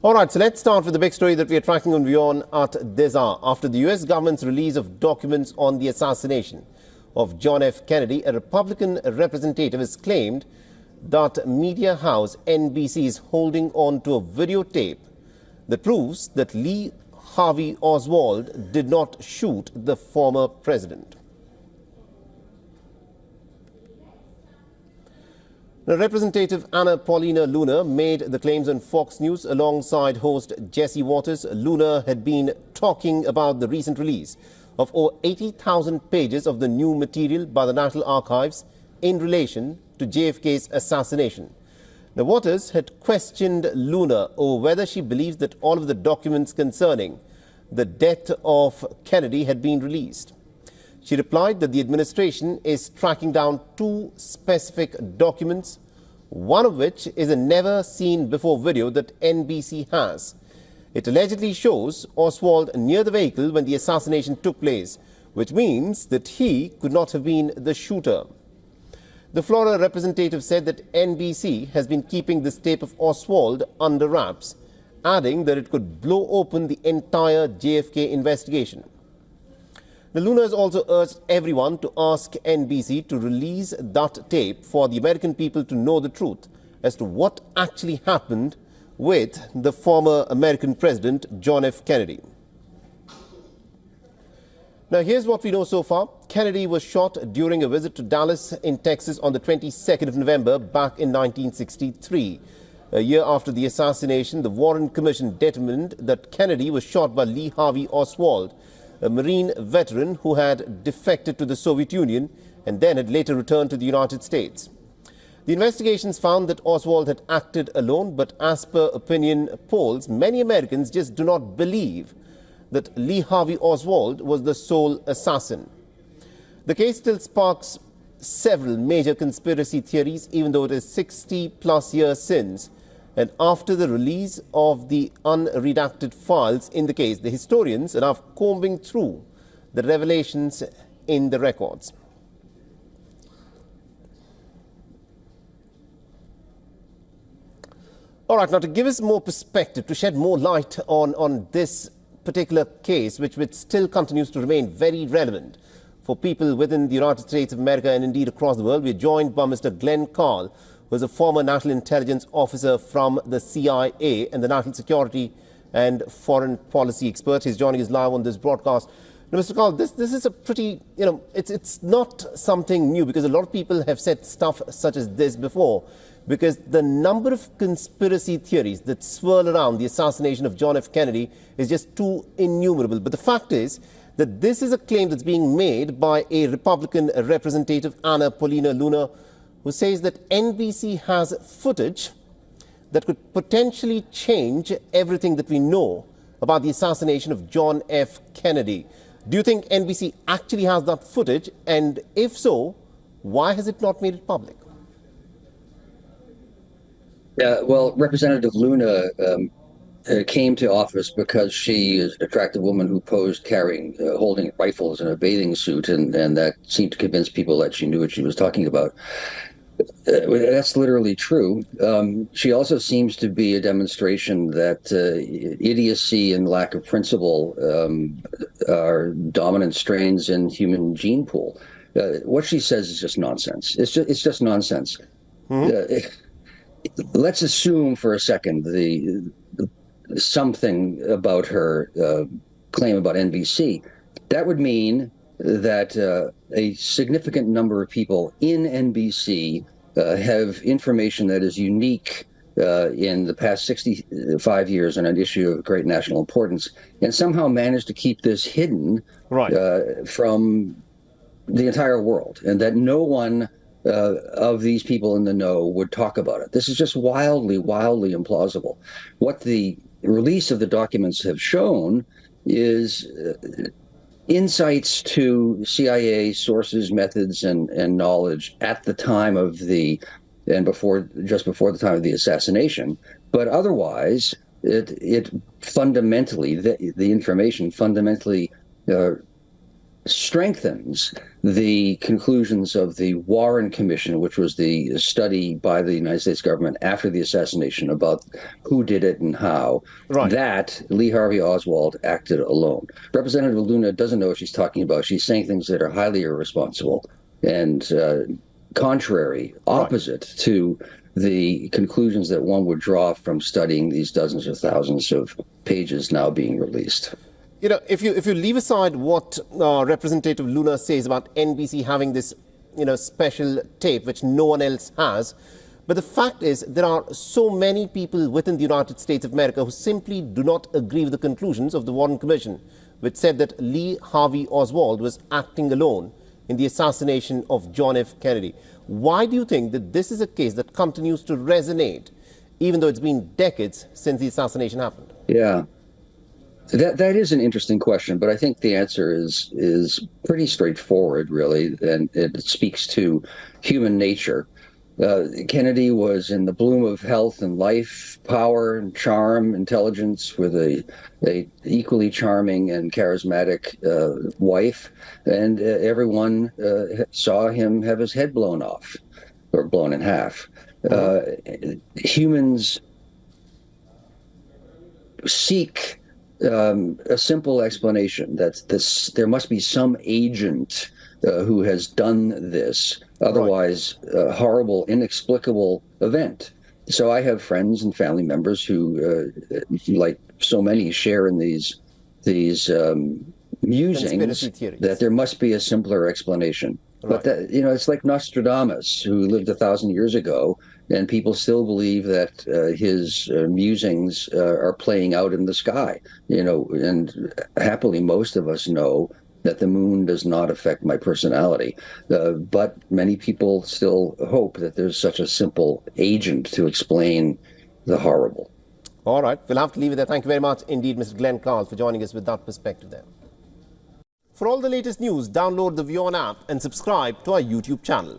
All right, so let's start with the big story that we are tracking on WION at this hour. After the U.S. government's release of documents on the assassination of John F. Kennedy, a Republican representative has claimed that media house NBC is holding on to a videotape that proves that Lee Harvey Oswald did not shoot the former president. Now, Representative Anna Paulina Luna made the claims on Fox News alongside host Jesse Waters. Luna had been talking about the recent release of over 80,000 pages of the new material by the National Archives in relation to JFK's assassination. Now, Waters had questioned Luna over whether she believes that all of the documents concerning the death of Kennedy had been released. She replied that the administration is tracking down two specific documents, one of which is a never-seen-before video that NBC has. It allegedly shows Oswald near the vehicle when the assassination took place, which means that he could not have been the shooter. The Florida representative said that NBC has been keeping this tape of Oswald under wraps, adding that it could blow open the entire JFK investigation. The Luna has also urged everyone to ask NBC to release that tape for the American people to know the truth as to what actually happened with the former American president, John F. Kennedy. Now, here's what we know so far. Kennedy was shot during a visit to Dallas in Texas on the 22nd of November back in 1963. A year after the assassination, the Warren Commission determined that Kennedy was shot by Lee Harvey Oswald, a Marine veteran who had defected to the Soviet Union and then had later returned to the United States. The investigations found that Oswald had acted alone, but as per opinion polls, many Americans just do not believe that Lee Harvey Oswald was the sole assassin. The case still sparks several major conspiracy theories, even though it is 60-plus years since. And after the release of the unredacted files in the case, the historians are now combing through the revelations in the records. All right, now to give us more perspective, to shed more light on this particular case, which still continues to remain very relevant for people within the United States of America and indeed across the world, we're joined by Mr. Glenn Carl, who is a former national intelligence officer from the CIA and the national security and foreign policy expert. He's joining us live on this broadcast. Now, Mr. Carl, this is a pretty, it's not something new, because a lot of people have said stuff such as this before, because the number of conspiracy theories that swirl around the assassination of John F. Kennedy is just too innumerable. But the fact is that this is a claim that's being made by a Republican representative, Anna Paulina Luna, who says that NBC has footage that could potentially change everything that we know about the assassination of John F. Kennedy. Do you think NBC actually has that footage? And if so, why has it not made it public? Yeah, well, Representative Luna came to office because she is an attractive woman who posed holding rifles in a bathing suit, and that seemed to convince people that she knew what she was talking about. That's literally true. She also seems to be a demonstration that idiocy and lack of principle are dominant strains in human gene pool. What she says is just nonsense. It's just nonsense. Let's assume for a second something about her claim about NBC. That would mean that a significant number of people in NBC have information that is unique in the past 65 years on an issue of great national importance, and somehow managed to keep this hidden from the entire world, and that no one of these people in the know would talk about it. This is just wildly, wildly implausible. What the release of the documents have shown is insights to CIA sources, methods, and knowledge at the time of just before the time of the assassination. But otherwise, it fundamentally, the information fundamentally strengthens the conclusions of the Warren Commission, which was the study by the United States government after the assassination about who did it and how. Right. That Lee Harvey Oswald acted alone. Representative Luna doesn't know what she's talking about. She's saying things that are highly irresponsible and contrary, opposite to the conclusions that one would draw from studying these dozens of thousands of pages now being released. You know, if you leave aside what Representative Luna says about NBC having this, special tape which no one else has, but the fact is there are so many people within the United States of America who simply do not agree with the conclusions of the Warren Commission, which said that Lee Harvey Oswald was acting alone in the assassination of John F. Kennedy. Why do you think that this is a case that continues to resonate, even though it's been decades since the assassination happened? Yeah. That is an interesting question, but I think the answer is pretty straightforward, really, and it speaks to human nature. Kennedy was in the bloom of health and life, power and charm, intelligence, with a equally charming and charismatic wife, and everyone saw him have his head blown off, or blown in half. Humans seek a simple explanation that there must be some agent who has done this, otherwise horrible, inexplicable event. So I have friends and family members who, like so many, share in these musings that there must be a simpler explanation. But that, it's like Nostradamus, who lived 1,000 years ago, and people still believe that his musings are playing out in the sky. And happily, most of us know that the moon does not affect my personality. But many people still hope that there's such a simple agent to explain the horrible. All right, we'll have to leave it there. Thank you very much indeed, Mr. Glenn Carl, for joining us with that perspective there. For all the latest news, download the WION app and subscribe to our YouTube channel.